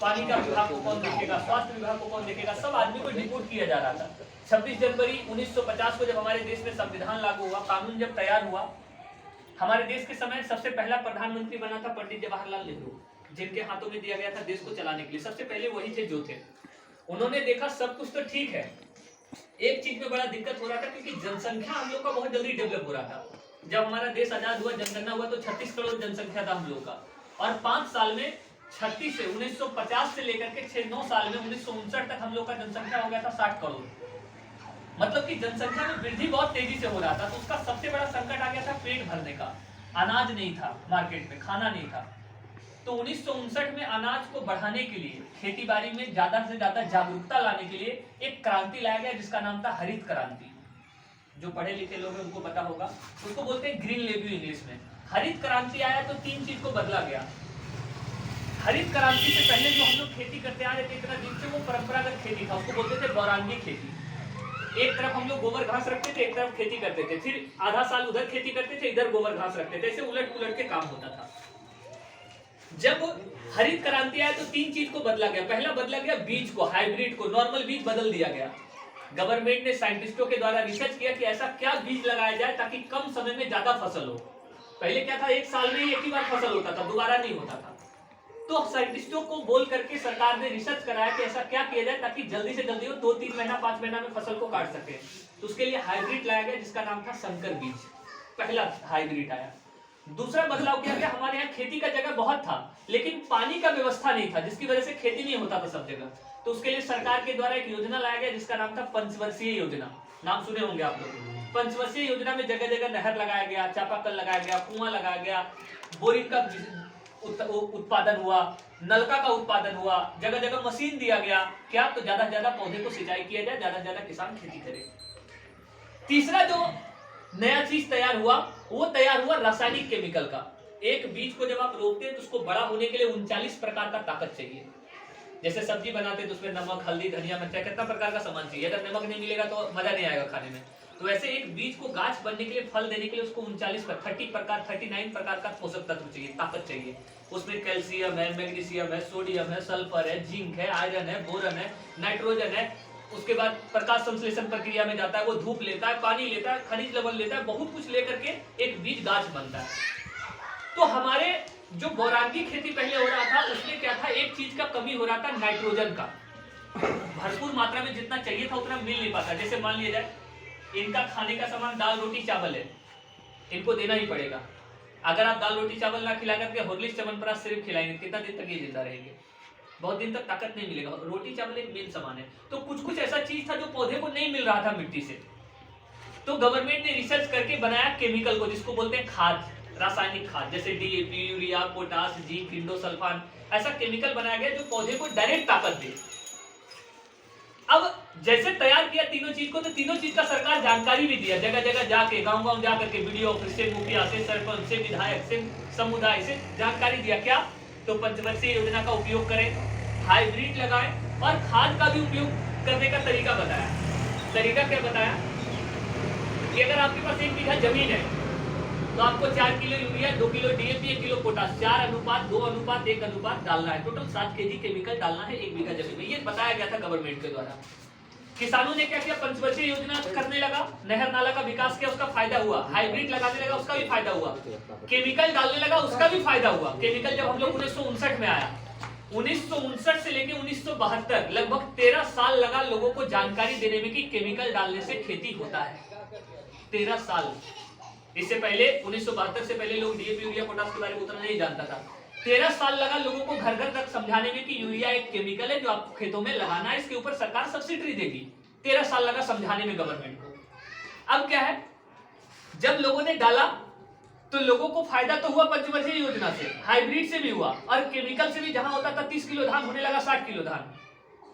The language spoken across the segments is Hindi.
पानी का विभाग को कौन देखेगा, स्वास्थ्य विभाग को कौन देखेगा, सब आदमी को डिपोर्ट किया जा रहा था। 26 जनवरी 1950 को जब हमारे देश में संविधान लागू हुआ, कानून जब तैयार हुआ, हमारे देश के समय सबसे पहला प्रधानमंत्री बना था पंडित जवाहरलाल नेहरू, जिनके हाथों में दिया गया था देश को चलाने के लिए। सबसे पहले वही थे जो थे। उन्होंने देखा सब कुछ तो ठीक है, एक चीज में बड़ा दिक्कत हो रहा था, क्योंकि जनसंख्या हम लोग का बहुत जल्दी डेवलप हो रहा था। जब हमारा देश आजाद हुआ, जनगणना हुआ तो 36 करोड़ जनसंख्या था हम लोग का, और 5 साल में 36 से 1950 से लेकर के 6-9 साल में 1959 तक हम लोग का जनसंख्या हो गया था 60 करोड़। मतलब कि जनसंख्या में वृद्धि बहुत तेजी से हो रहा था। तो उसका सबसे बड़ा संकट आ गया था पेट भरने का। अनाज नहीं था मार्केट में, खाना नहीं था। तो 1959 में अनाज को बढ़ाने के लिए, खेती बाड़ी में ज्यादा से ज्यादा जागरूकता लाने के लिए एक क्रांति लाया गया, जिसका नाम था हरित क्रांति। जो पढ़े लिखे लोग हैं उनको पता होगा, उसको बोलते हैं ग्रीन लेव्यू इंग्लिश में। हरित क्रांति आया तो 3 चीज को बदला गया। हरित क्रांति से पहले जो हम लोग खेती करते आ रहे थे इतना दिन से, वो परंपरागत खेती था, उसको बोलते थे बौरांगी खेती। एक तरफ हम लोग गोबर घास रखते थे, एक तरफ खेती करते थे, फिर आधा साल उधर खेती करते थे, इधर गोबर घास रखते थे, ऐसे उलट पुलट के काम होता था। जब हरित क्रांति आया तो 3 चीज को बदला गया। पहला बदला गया बीज को, हाइब्रिड को, नॉर्मल बीज बदल दिया गया। गवर्नमेंट ने साइंटिस्टों के द्वारा रिसर्च किया कि ऐसा क्या बीज लगाया जाए ताकि कम समय में ज्यादा फसल हो। पहले क्या था, एक साल में एक ही बार फसल होता था, दोबारा नहीं होता था। तो साइंटिस्टों को बोल करके सरकार ने रिसर्च कराया कि ऐसा क्या किया जाए ताकि जल्दी से जल्दी हो, 2-3 महीना 5 महीना में फसल को काट सके। तो उसके लिए हाइब्रिड लाया गया, जिसका नाम था संकर बीज। पहला हाइब्रिड आया। दूसरा बदलाव किया गया, हमारे यहाँ खेती का जगह बहुत था लेकिन पानी का व्यवस्था नहीं था, जिसकी वजह से खेती नहीं होता था सब जगह। तो उसके लिए सरकार के द्वारा एक योजना लाया गया, जिसका नाम था पंचवर्षीय योजना। नाम सुने होंगे आप लोग। पंचवर्षीय योजना में जगह जगह नहर लगाया गया, चापाकल लगाया गया, कुआं लगाया गया, बोरिंग का उत्पादन हुआ, नलका का उत्पादन हुआ, जगह जगह मशीन दिया गया। क्या, तो ज्यादा से ज्यादा पौधे को सिंचाई किया जाए, ज्यादा से ज्यादा किसान खेती करे। तीसरा जो नया चीज तैयार हुआ, वो तैयार हुआ रासायनिक केमिकल का। एक बीज को जब आप रोपते हैं तो उसको बड़ा होने के लिए 39 प्रकार का ताकत चाहिए। जैसे सब्जी बनाते हैं तो उसमें नमक, हल्दी, धनिया, मिर्चा, कितना प्रकार का सामान चाहिए। अगर नमक नहीं मिलेगा तो मजा नहीं आएगा खाने में। तो वैसे एक बीज को गाछ बनने के लिए, फल देने के लिए उसको 39 प्रकार का पोषक तत्व चाहिए, ताकत चाहिए। उसमें कैल्शियम है, मैग्नीशियम है, सोडियम है, सल्फर है, जिंक है, आयरन है, बोरन है, नाइट्रोजन है। उसके बाद प्रकाश संश्लेषण प्रक्रिया में जाता है, वो धूप लेता है, पानी लेता है, खनिज लवण लेता है, बहुत कुछ लेकर के एक बीज गाछ बनता है। तो हमारे जो बौरांगी खेती पहले हो रहा था, उसमें क्या था, एक चीज का कमी हो रहा था, नाइट्रोजन का। भरपूर मात्रा में जितना चाहिए था उतना मिल नहीं पाता। जैसे मान लिया जाए इनका खाने का सामान दाल रोटी चावल है, इनको देना ही पड़ेगा। अगर आप दाल रोटी चावल ना खिला करके हॉर्लिक्स च्यवनप्राश सिर्फ खिलाएंगे, कितना दिन तक ये जिंदा रहेंगे? बहुत दिन तक ताकत नहीं मिलेगा। रोटी चावल एक मेन सामान है। तो कुछ कुछ ऐसा चीज था जो पौधे को नहीं मिल रहा था मिट्टी से। तो गवर्नमेंट ने रिसर्च करके बनाया केमिकल को, जिसको बोलते हैं खाद, रासायनिक खाद, जैसे DAP, urea, potash, zinc, endosulfan. ऐसा केमिकल बनाया गया जो पौधे को डायरेक्ट ताकत दे। अब जैसे तैयार किया तीनों चीज को, तो तीनों चीज का सरकार जानकारी भी दिया, जगह जगह जाके, गांव गांव जाकर के, वीडियो ऑफिस से, मुखिया से, सरपंच से, विधायक से, समुदाय से जानकारी दिया। क्या, तो पंचवर्षीय योजना का उपयोग करें, हाइब्रिड लगाएं, और खाद का भी उपयोग करने का तरीका बताया। तरीका क्या बताया कि अगर आपके पास 1 बीघा जमीन है तो आपको 4 kilo urea, 2 kilo DAP, 1 kilo potash, 4:2:1 डालना है। टोटल 7 केजी केमिकल डालना है 1 बीघा जमीन में। ये बताया गया था गवर्नमेंट के द्वारा। किसानों ने क्या किया, पंचवर्षीय योजना करने लगा, नहर नाला का विकास किया, उसका फायदा हुआ। हाइब्रिड लगाने लगा, उसका भी फायदा हुआ। केमिकल डालने लगा, उसका भी फायदा हुआ। केमिकल जब हम लोग 1959 में आया, 1959 से लेके 1972 लगभग 13 साल लगा लोगों को जानकारी देने में कि केमिकल डालने से खेती होता है। 13 साल। इससे पहले 1972 से पहले लोग डीएपी, यूरिया, पोटास के बारे में उतना नहीं जानता था। 13 साल लगा लोगों को घर घर तक समझाने में कि यूरिया एक केमिकल है जो आपको खेतों में लगाना है, इसके ऊपर सरकार सब्सिडी देगी। 13 साल लगा समझाने में गवर्नमेंट को। अब क्या है, जब लोगों ने डाला तो लोगों को फायदा तो हुआ पंचवर्षीय योजना से, हाइब्रिड से भी हुआ, और केमिकल से भी। जहां होता था 30 किलो धान होने लगा 60 किलो धान।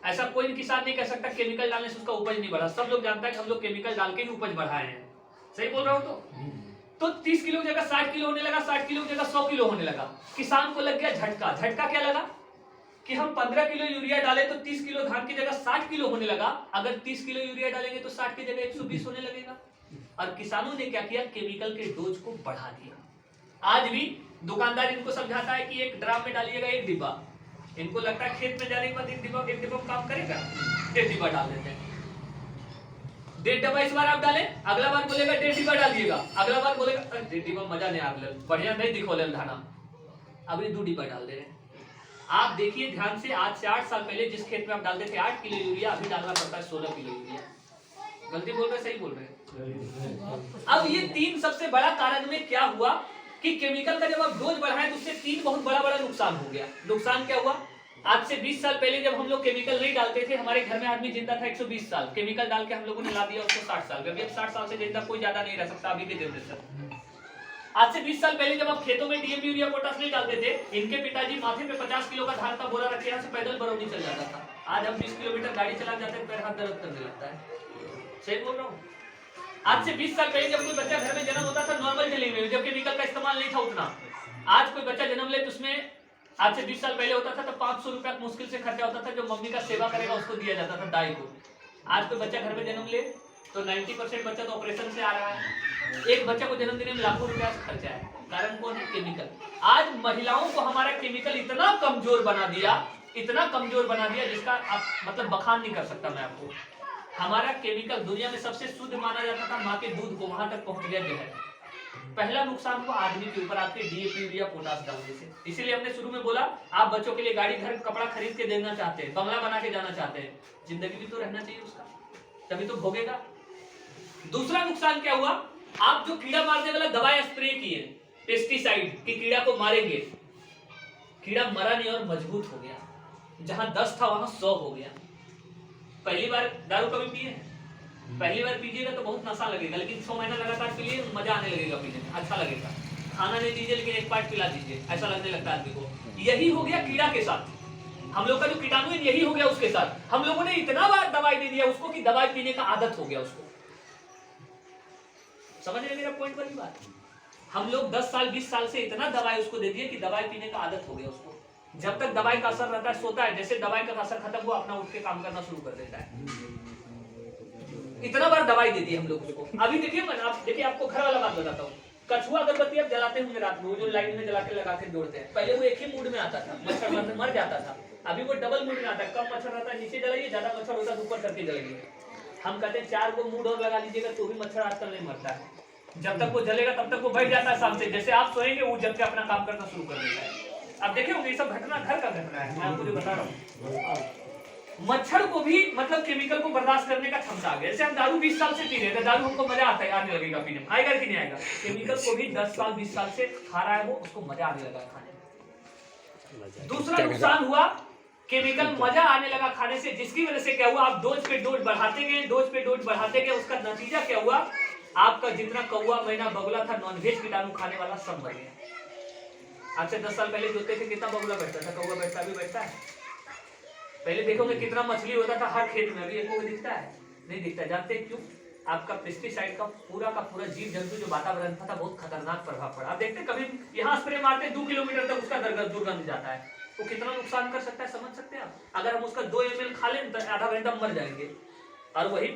ऐसा कोई किसान नहीं कह सकता केमिकल डालने से उसका उपज नहीं बढ़ा। सब लोग जानता है कि हम लोग केमिकल डाल के ही उपज बढ़ाए हैं। सही बोल रहा हूं? तो 30 किलो की जगह 60 किलो होने लगा, 60 किलो की जगह 100 किलो होने लगा। किसान को लग गया झटका। झटका क्या लगा कि हम 15 किलो यूरिया डाले तो 30 किलो धान की जगह 60 किलो होने लगा। अगर 30 किलो यूरिया डालेंगे तो 60 की जगह 120 होने लगेगा। और किसानों ने क्या किया, केमिकल के डोज को बढ़ा दिया। आज भी दुकानदार इनको समझाता है कि एक ड्राम में डालिएगा 1 डिब्बा, इनको लगता है खेत में जाने के बाद एक डिब्बा काम करेगा, 1.5 डिब्बा डाल देते हैं। 1.5 डिब्बा इस बार आप डालें, अगला बार बोलेगा 1.5 डिब्बा डालिएगा, अगला बार बोलेगा 1.5 डिब्बा मजा नहीं आ रहा, बढ़िया नहीं दिखोले धाना, अभी 2 डिब्बा डाल दे रहे हैं। आप देखिए ध्यान से, आज से 8 साल पहले जिस खेत में आप डालते थे 8 किलो यूरिया, अभी डालना पड़ता है 16 किलो यूरिया। गलती बोल रहे, सही बोल रहे? अब ये 3 सबसे बड़ा कारण में क्या हुआ कि केमिकल का जब आप डोज बढ़ाए तो उससे 3 बहुत बड़ा बड़ा नुकसान हो गया। नुकसान क्या हुआ? आज से 20 साल पहले जब हम लोग केमिकल नहीं डालते थे, हमारे घर में आदमी जिंदा था 120 साल, केमिकल डाल के हम लोगों ने ला दिया उसको 60 साल। अभी 60 साल से जिंदा कोई ज्यादा नहीं रह सकता अभी के जनरेशन। आज से 20 साल पहले जब आप खेतों में डीएपी यूरिया पोटाश नहीं डालते थे, इनके पिताजी माथे पे 50 किलो का धान का बोरा रखे यहाँ से पैदल बरौनी चल जाता था। आज हम 20 किलोमीटर गाड़ी चला जाते हैं, पैर हाथ दर्द करने लगता है। सही बोल रहा हूँ? आज से 20 साल पहले जब कोई बच्चा घर में जन्म होता था नॉर्मल डिलीवरी में, जब केमिकल का इस्तेमाल नहीं था उतना। आज कोई बच्चा जन्म ले तो उसमें आज से 20 साल पहले होता था तो 500 रुपया मुश्किल से खर्चा होता था, जो मम्मी का सेवा करेगा उसको दिया जाता था दाई को। आज कोई बच्चा घर में जन्म ले तो 90% बच्चा तो ऑपरेशन से आ रहा है। एक बच्चा को जन्म देने में लाखों रुपया खर्चा है। कारण कौन है? केमिकल। आज महिलाओं को हमारा केमिकल इतना कमजोर बना दिया, इतना कमजोर बना दिया जिसका आप मतलब बखान नहीं कर सकता मैं आपको। हमारा केमिकल दुनिया में सबसे शुद्ध माना जाता था, माँ के दूध को वहां तक पहुंच गया जहर। पहला नुकसान हुआ आदमी के ऊपर आपके डीएपी यूरिया पोटाश डालने से। इसीलिए हमने शुरू में बोला आप बच्चों के लिए गाड़ी घर कपड़ा खरीद के देना चाहते हैं, बंगला बना के जाना चाहते हैं, जिंदगी भी तो रहना चाहिए उसका, तभी तो भोगेगा। दूसरा नुकसान क्या हुआ? आप जो कीड़ा मारने वाला दवाई स्प्रे किए, पेस्टिसाइड कि कीड़ा को मारेंगे, कीड़ा मरा नहीं और मजबूत हो गया। जहां 10 था वहां 100 हो गया। पहली बार दारू कभी पिए? पहली बार पीजिएगा तो बहुत नशा लगेगा, लेकिन 6 महीना लगातार पीजिए मजा आने लगेगा, पीने में अच्छा लगेगा। खाना नहीं दीजिए लेकिन एक पार्ट पिला दीजिए, ऐसा लगने लगता है आदमी को। यही हो गया कीड़ा के साथ। हम लोग का जो कीटाणु है यही हो गया उसके साथ। हम लोगों ने इतना बार दवाई दे दिया उसको कि दवाई पीने का आदत हो गया उसको। समझ रहे मेरा पॉइंट वाली बात? हम लोग 10 साल 20 साल से इतना दवाई उसको दे दिए कि दवाई पीने का आदत हो गया उसको। जब तक दवाई का असर रहता है सोता है, जैसे दवाई का असर खत्म हुआ अपना उठ के काम करना शुरू कर देता है। इतना बार दवाई दे दी हम लोग उसको। अभी देखिए आप देखिए, आपको घर वाला बात बताता हूँ। कछुआ अगरबत्ती आप जलाते होंगे रात में, वो जो लाइन में जला के लगा के जोड़ते हैं, पहले वो एक ही मूड में आता था, मच्छर मर जाता था। अभी वो डबल मूड में आता है, कम मच्छर रहता है नीचे जलाइए, ज्यादा मच्छर होता है ऊपर करके जलाइए। हम कहते हैं 4 को मूड और लगा लीजिएगा तो भी मच्छर आजकल नहीं मरता है। जब तक वो जलेगा तब तक वो बैठ जाता है शाम से, जैसे आप सोएंगे वो जब के अपना काम करना शुरू कर देता है। अब देखे होंगे ये सब घटना घर का घटना है, मैं आपको जो बता रहा हूँ। मच्छर को भी मतलब केमिकल को बर्दाश्त करने का क्षमता आ गया। जैसे हम दारू 20 साल से पी रहे हैं, दारू हमको मजा आता है, आने लगेगा पीने में, आएगा कि नहीं आएगा? केमिकल को भी 10 साल 20 साल से खा रहा है वो, उसको मजा आने लगा खाने में। दूसरा नुकसान हुआ केमिकल मजा आने लगा खाने से, जिसकी वजह से क्या हुआ? आप डोज पे डोज बढ़ाते गए, डोज पे डोज बढ़ाते गए, उसका नतीजा क्या हुआ? आपका जितना कौवा मैना बगुला था नॉनवेज कीटाणु खाने वाला सब मर गया। आज से 10 साल पहले जोते थे कितना बगुला बैठता था, कौवा बैठता भी बैठता है। पहले देखोगे कितना मछली होता था हर खेत में, अभी एक को दिखता है? नहीं दिखता। जानते हैं क्यों? आपका पेस्टिसाइड का पूरा जीव जंतु जो वातावरण था बहुत खतरनाक प्रभाव पड़ा। आप देखते कभी यहाँ स्प्रे मारते 2 किलोमीटर तक उसका दुर्गंध जाता है, वो कितना नुकसान कर सकता है समझ सकते हैं आप? अगर हम उसका 2 ml खा लें तो आधा घंटा मर जाएंगे। और वही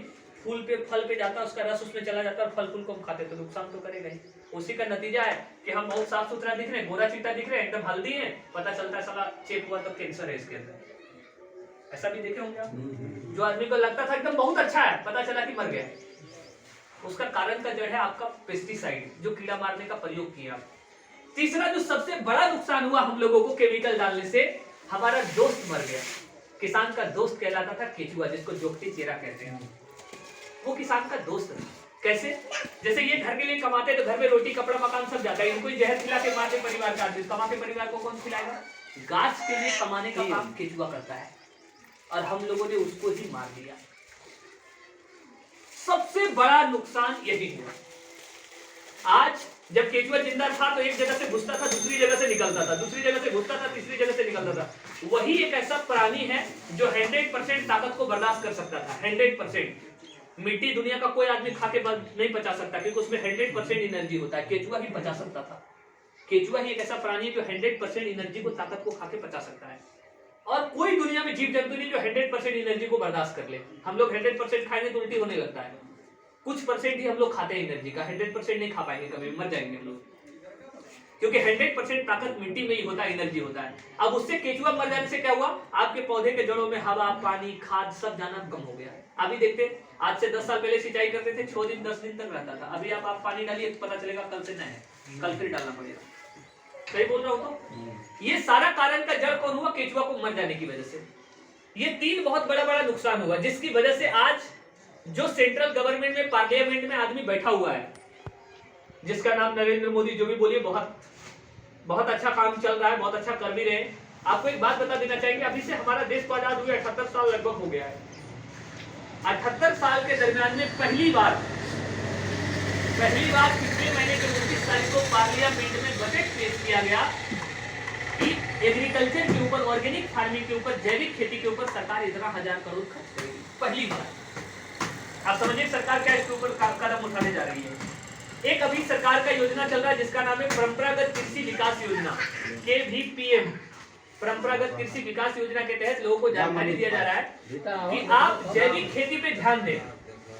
फूल पे फल पे जाता है, उसका रस उसमें चला जाता है और फल फूल को हम खाते तो नुकसान तो करेगा ही। उसी का नतीजा है कि हम बहुत साफ सुथरा दिख रहे हैं, गोरा चीटा दिख रहे हैं, एकदम हेल्दी है, पता चलता है साला चेक हुआ तो कैंसर है इसके अंदर। ऐसा भी देखे होंगे आप? जो आदमी को लगता था एकदम बहुत अच्छा है, पता चला कि मर गया। उसका कारण का जड़ है आपका पेस्टिसाइड, जो कीड़ा मारने का प्रयोग किया। तीसरा जो सबसे बड़ा नुकसान हुआ हम लोगों को केमिकल डालने से, हमारा दोस्त मर गया। किसान का दोस्त कहलाता था केचुआ, जिसको जोगती चेरा कहते हैं। वो किसान का दोस्त था। कैसे? जैसे ये घर के लिए कमाते तो घर में रोटी कपड़ा मकान सब जाता है, इनको जहर खिला के मारते परिवार का, कमाते परिवार को कौन खिलाएगा? गाछ के लिए कमाने का काम केचुआ करता है, और हम लोगों ने उसको ही मार दिया। सबसे बड़ा नुकसान यही हुआ। आज जब केचुआ जिंदा था तो एक जगह से घुसता था, दूसरी जगह से निकलता था, दूसरी जगह से घुसता था, तीसरी जगह से निकलता था। वही एक ऐसा प्राणी है जो 100% ताकत को बर्दाश्त कर सकता था। 100% मिट्टी दुनिया का कोई आदमी खा के नहीं पचा सकता, क्योंकि उसमें 100% एनर्जी होता है। केचुआ ही पचा सकता था। केचुआ ही एक ऐसा प्राणी है जो 100% एनर्जी को, ताकत को खा के पचा सकता है। और कोई दुनिया में जीव जंतु नहीं जो 100% एनर्जी को बर्दाश्त कर ले। हम लोग 100% खाएंगे तो उल्टी होने लगता है, कुछ परसेंट ही हम लोग खाते हैं एनर्जी का, 100% नहीं खा पाएंगे, कभी मर जाएंगे हम लोग। क्योंकि 100% ताकत मिट्टी में ही होता है, एनर्जी होता है। अब उससे केचुआ मर जाने से क्या हुआ, आपके पौधे के जड़ों में हवा, पानी, खाद सब जाना कम हो गया। अभी देखते, आज से 10 साल पहले सिंचाई करते थे, 6 दिन 10 दिन तक रहता था। अभी आप पानी डालिए, पता चलेगा कल से नहीं है, कल फिर डालना पड़ेगा। सही बोल रहा हूं? तो ये सारा कारण का जड़ कौन हुआ? केचुआ को मर जाने की वजह से। ये 3 बहुत बड़ा बड़ा नुकसान हुआ, जिसकी वजह से आज जो सेंट्रल गवर्नमेंट में, पार्लियामेंट में आदमी बैठा हुआ है, जिसका नाम नरेंद्र मोदी, जो भी बोलिए, बहुत अच्छा काम चल रहा है, बहुत अच्छा कर भी रहे हैं। आपको एक बात बता देना चाहेंगे, अभी से हमारा देश को आजाद हुए 78 साल लगभग हो गया है। 78 साल के दरमियान में पहली बार पिछले महीने के 29 तारीख को पार्लियामेंट में बजट पेश किया गया कि एग्रीकल्चर के ऊपर, ऑर्गेनिक फार्मिंग के ऊपर, जैविक खेती के ऊपर सरकार इतना 1000 करोड़ खर्च करेगी। पहली बार। आप समझिए सरकार क्या इसके ऊपर कदम उठाने जा रही है। एक अभी सरकार का योजना चल रहा है जिसका नाम है परंपरागत कृषि विकास योजना, KVPM। परंपरागत कृषि विकास योजना के तहत लोगों को जानकारी दिया जा रहा है कि आप जैविक खेती पे ध्यान दें,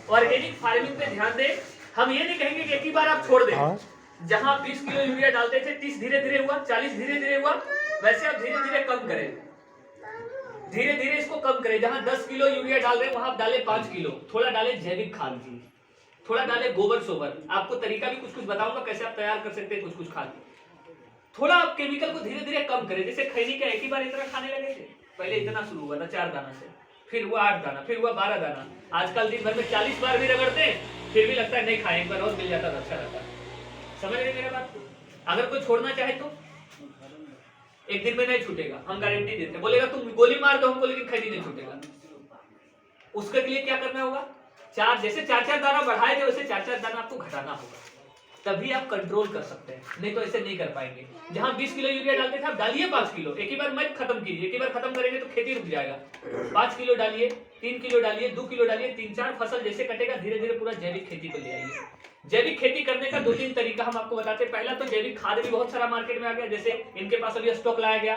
ऑर्गेनिक फार्मिंग पे ध्यान दें। हम ये नहीं कहेंगे कि एक ही बार आप छोड़ दें। जहां 20 किलो यूरिया डालते थे, 30 धीरे धीरे हुआ, 40 धीरे धीरे हुआ, वैसे आप धीरे धीरे कम करें, धीरे धीरे इसको कम करें। जहां 10 किलो यूरिया डाल रहे हैं वहां आप डाले 5 किलो, थोड़ा डाले जैविक खाद की, थोड़ा डाले गोबर सोबर। आपको तरीका भी कुछ कुछ बताऊंगा कैसे आप तैयार कर सकते हैं कुछ कुछ खाद। थोड़ा आप केमिकल को धीरे धीरे कम करें। जैसे खैनी का एक ही बार इतना खाने लगे थे, पहले इतना शुरू हुआ था 4 दाना से, फिर हुआ 8 दाना, फिर हुआ 12 दाना। आजकल दिन भर में 40 बार भी रगड़ते हैं, फिर भी लगता है नहीं खाएं, एक बार और मिल जाता तो अच्छा रहता। समझ रहे मेरे बात? अगर कोई छोड़ना चाहे तो एक दिन में नहीं छूटेगा, हम गारंटी देते हैं। बोलेगा तुम गोली मार दो हमको, लेकिन खैनी नहीं छूटेगा। उसके लिए क्या करना होगा? जैसे 4-4 दाना बढ़ाए थे, वैसे 4-4 दाना आपको घटाना होगा, तभी आप कंट्रोल कर सकते हैं, नहीं तो ऐसे नहीं कर पाएंगे। जहां 20 किलो यूरिया डालते थे, आप डालिए 5 किलो। एक ही बार मत खत्म कीजिए, एक ही बार खत्म करेंगे तो खेती रुक जाएगा। 5 किलो डालिए, 3 किलो डालिए, 2 किलो डालिए, 3-4 फसल जैसे कटेगा, धीरे धीरे पूरा जैविक खेती को ले आइए। जैविक खेती करने का 2-3 तरीका हम आपको बताते हैं। पहला तो जैविक खाद भी बहुत सारा मार्केट में आ गया, जैसे इनके पास अभी स्टॉक लाया गया।